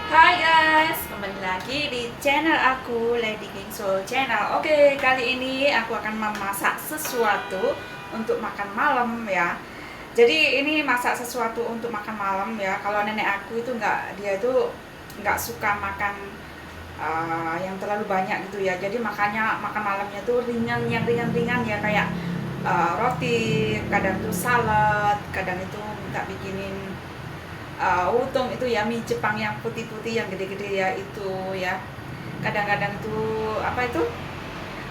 Hai guys, kembali lagi di channel aku, Lady King Soul Channel. Oke, kali ini aku akan memasak sesuatu untuk makan malam ya. Jadi ini masak sesuatu untuk makan malam ya. Kalau nenek aku itu dia itu nggak suka makan yang terlalu banyak gitu ya. Jadi makanya makan malamnya tuh ringan, yang ringan-ringan ya, kayak roti, kadang tuh salad, kadang itu minta bikinin utung itu ya, mie Jepang yang putih-putih yang gede-gede ya itu ya. Kadang-kadang tuh apa itu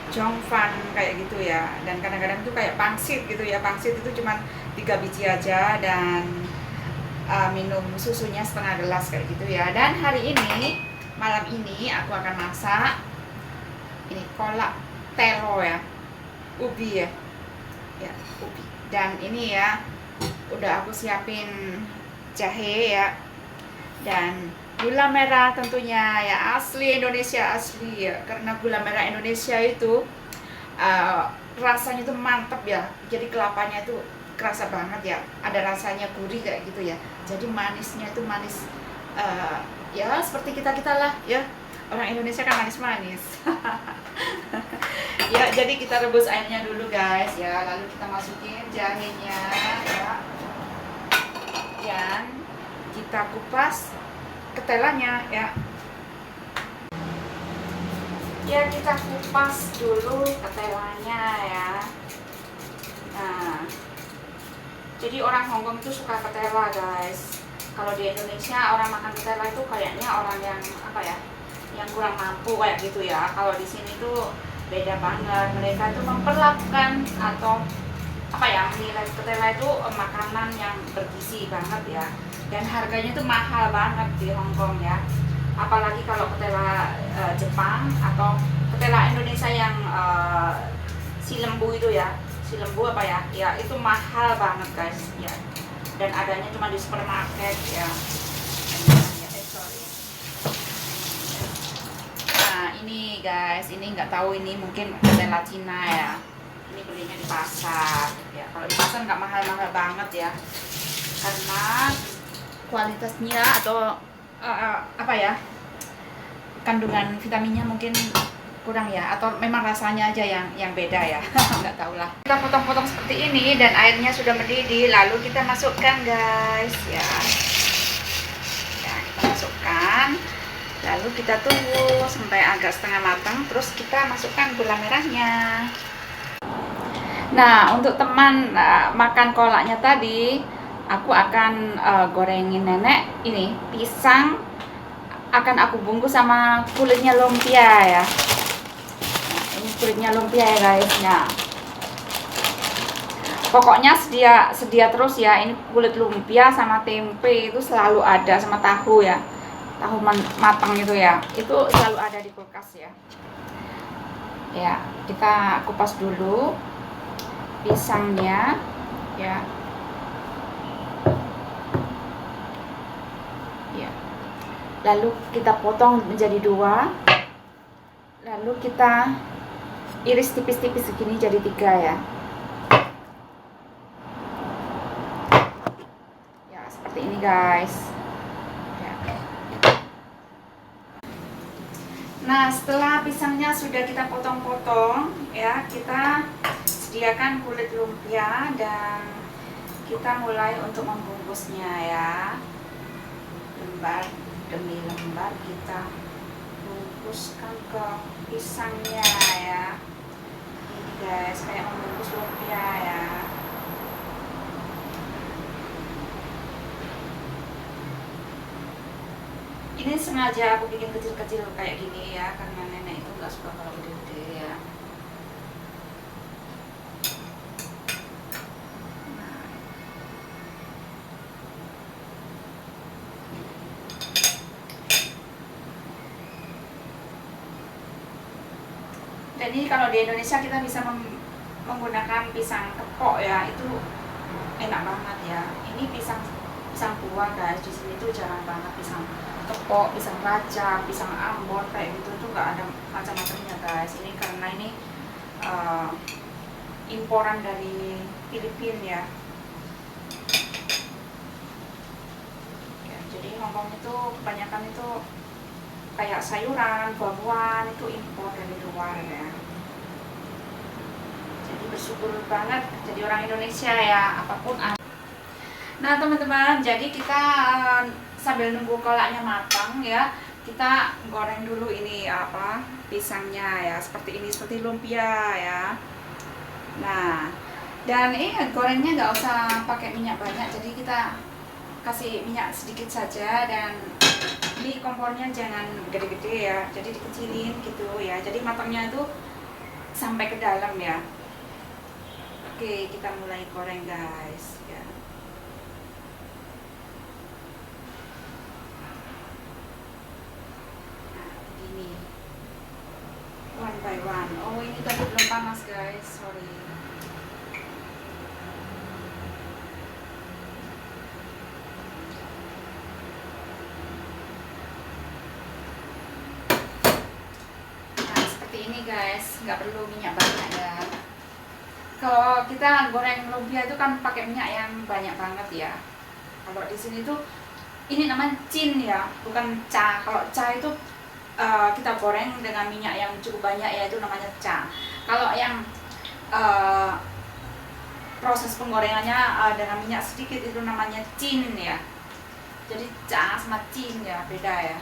jongfan kayak gitu ya, dan kadang-kadang tuh kayak pangsit gitu ya. Pangsit itu cuma 3 biji aja, dan minum susunya setengah gelas kayak gitu ya. Dan hari ini, malam ini aku akan masak ini kolak telo ya, ubi ya, ya ubi. Dan ini ya, udah aku siapin jahe ya, dan gula merah tentunya ya, asli Indonesia, asli ya, karena gula merah Indonesia itu uh, rasanya tuh mantep ya. Jadi kelapanya itu kerasa banget ya, ada rasanya gurih kayak gitu ya. Jadi manisnya itu manis, ya seperti kita lah ya, orang Indonesia kan manis-manis. Ya, jadi kita rebus airnya dulu guys ya, lalu kita masukin jahenya ya, dan kita kupas ketelanya ya. Ya, kita kupas dulu ketelanya ya. Nah, jadi orang Hongkong itu suka ketela guys. Kalau di Indonesia orang makan ketela itu kayaknya orang yang apa ya, yang kurang mampu kayak gitu ya. Kalau di sini tuh beda banget. Mereka tuh memperlakukan atau apa ya, menilai ketela itu makanan yang bergizi banget ya. Dan harganya tuh mahal banget di Hongkong ya. Apalagi kalau ketela Jepang atau ketela Indonesia yang si lembu itu ya, si lembu apa ya, ya itu mahal banget guys ya. Dan adanya cuma di supermarket ya. Sorry. Nah ini guys, ini nggak tahu, ini mungkin ketela Cina ya. Ini belinya di pasar ya. Kalau di pasar nggak mahal-mahal banget ya, karena kualitasnya atau apa ya, kandungan vitaminnya mungkin kurang ya, atau memang rasanya aja yang beda ya. Nggak tahu lah. Kita potong-potong seperti ini dan airnya sudah mendidih, lalu kita masukkan guys ya. Ya, kita masukkan, lalu kita tunggu sampai agak setengah matang, terus kita masukkan gula merahnya. Nah, untuk teman makan kolaknya tadi, aku akan gorengin nenek ini pisang, akan aku bungkus sama kulitnya lumpia ya. Nah, ini kulitnya lumpia ya guys. Nah, pokoknya sedia terus ya, ini kulit lumpia sama tempe itu selalu ada, sama tahu ya, tahu matang itu ya, itu selalu ada di kulkas ya. Ya, kita kupas dulu pisangnya ya. Ya, lalu kita potong menjadi 2, lalu kita iris tipis-tipis segini jadi 3 ya. Ya, seperti ini guys ya. Nah, setelah pisangnya sudah kita potong-potong ya, kita sediakan kulit lumpia dan kita mulai untuk membungkusnya ya. Lembar demi lembar kita bungkuskan ke pisangnya ya. Ini guys, kayak membungkus lumpia ya. Ini sengaja aku bikin kecil-kecil kayak gini ya, karena nenek itu nggak suka kalau gede-gede ya. Dan ini kalau di Indonesia kita bisa menggunakan pisang kepok ya, itu enak banget ya. Ini pisang buah guys, di sini tuh jarang banget pisang kepok, pisang raja, pisang ambon kayak gitu tuh nggak ada macam-macamnya guys. Ini karena ini imporan dari Filipina ya. Ya, jadi Hongkong itu kebanyakan itu kayak sayuran, buah-buahan itu impor dari luar ya. Jadi bersyukur banget jadi orang Indonesia ya, apapun ada. Nah teman-teman, jadi kita sambil nunggu kolaknya matang ya, kita goreng dulu ini apa, pisangnya ya, seperti ini, seperti lumpia ya. Nah, dan ini gorengnya nggak usah pakai minyak banyak, jadi kita kasih minyak sedikit saja, dan ini kompornya jangan gede-gede ya, jadi dikecilin gitu ya, jadi matangnya itu sampai ke dalam ya. Oke, kita mulai goreng guys ya. Nah, begini one by one. Oh, ini tadi belum panas guys, sorry. Ini guys, nggak perlu minyak banyak ya. Kalau kita goreng lumpia itu kan pakai minyak yang banyak banget ya. Kalau di sini tuh ini namanya cin ya, bukan ca. Kalau ca itu kita goreng dengan minyak yang cukup banyak ya, itu namanya ca. Kalau yang proses penggorengannya dengan minyak sedikit itu namanya cin ya. Jadi ca sama cin ya beda ya.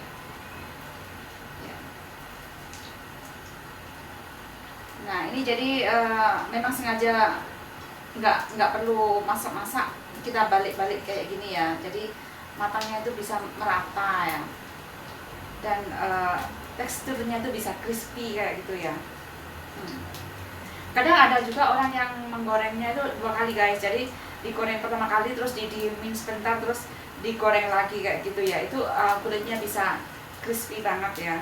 Nah ini jadi memang sengaja nggak perlu masak-masak, kita balik-balik kayak gini ya, jadi matangnya itu bisa merata ya, dan teksturnya itu bisa crispy kayak gitu ya. Kadang ada juga orang yang menggorengnya itu 2 kali guys, jadi digoreng pertama kali terus didiemin sebentar terus digoreng lagi kayak gitu ya, itu kulitnya bisa crispy banget ya.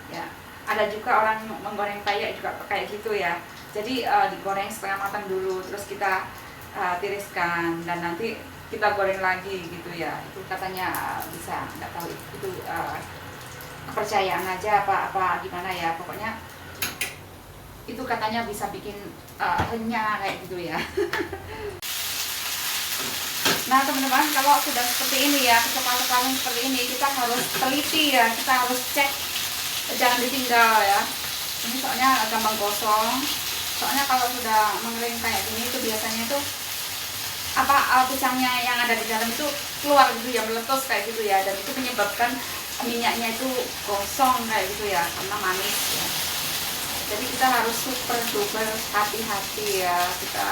Ya. Ada juga orang menggoreng payek juga kayak gitu ya, jadi digoreng setengah matang dulu terus kita tiriskan dan nanti kita goreng lagi gitu ya, itu katanya bisa, nggak tahu itu kepercayaan aja apa gimana ya, pokoknya itu katanya bisa bikin renyah kayak gitu ya. Nah teman-teman, kalau sudah seperti ini ya, kecepatan seperti ini, kita harus teliti ya, kita harus cek, jangan ditinggal ya. Ini soalnya gampang gosong. Soalnya kalau sudah mengering kayak gini itu biasanya tuh pisangnya yang ada di dalam itu keluar gitu ya, meletus kayak gitu ya, dan itu menyebabkan minyaknya itu gosong kayak gitu ya, karena manis ya. Jadi kita harus super duper hati-hati ya, kita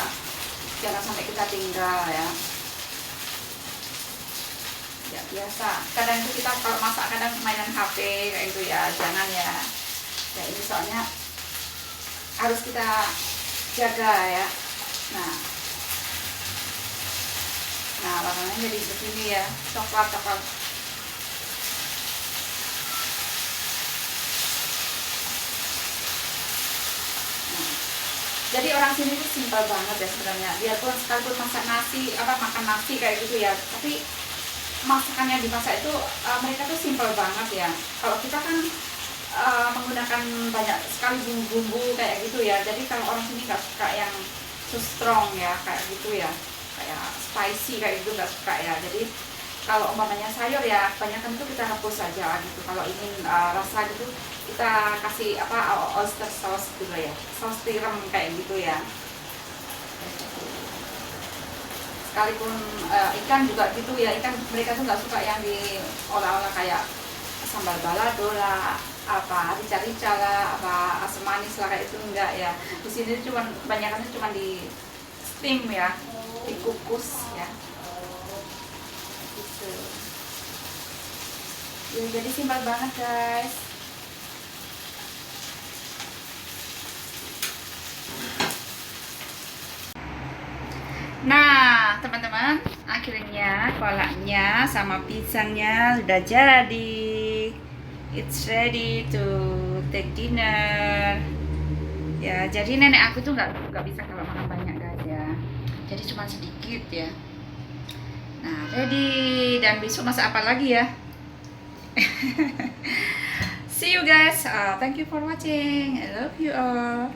jangan sampai kita tinggal ya. Ya biasa, kadang itu kita kalau masak kadang mainan HP kayak gitu ya, jangan ya. Ya ini soalnya harus kita jaga ya. Nah warnanya jadi begini ya, coklat. Jadi orang sini tuh simpel banget ya sebenarnya, biarpun sekalipun masak nasi, makan nasi kayak gitu ya, tapi masakan yang dimasak itu mereka tuh simpel banget ya. Kalau kita kan menggunakan banyak sekali bumbu-bumbu kayak gitu ya, jadi kalau orang sini nggak suka yang too strong ya kayak gitu ya, kayak spicy kayak gitu nggak suka ya. Jadi kalau umpamanya sayur ya kebanyakan itu kita hapus saja gitu. Kalau ingin rasa gitu kita kasih oyster sauce gitu ya, saus tiram kayak gitu ya. Sekalipun ikan juga gitu ya, ikan mereka tuh nggak suka yang diolah-olah kayak sambal balado lah, rica-rica lah, asam manis lah kayak itu enggak ya. Di sini kebanyakan cuma di steam ya, dikukus ya. Gitu. Ya, jadi simpel banget guys. Nah teman-teman, akhirnya kolaknya sama pisangnya sudah jadi. It's ready to take dinner. Ya, jadi nenek aku tuh nggak bisa kalau makan banyak guys ya. Jadi cuma sedikit ya. Nah, ready, dan besok masak apa lagi ya? See you guys. Thank you for watching. I love you all.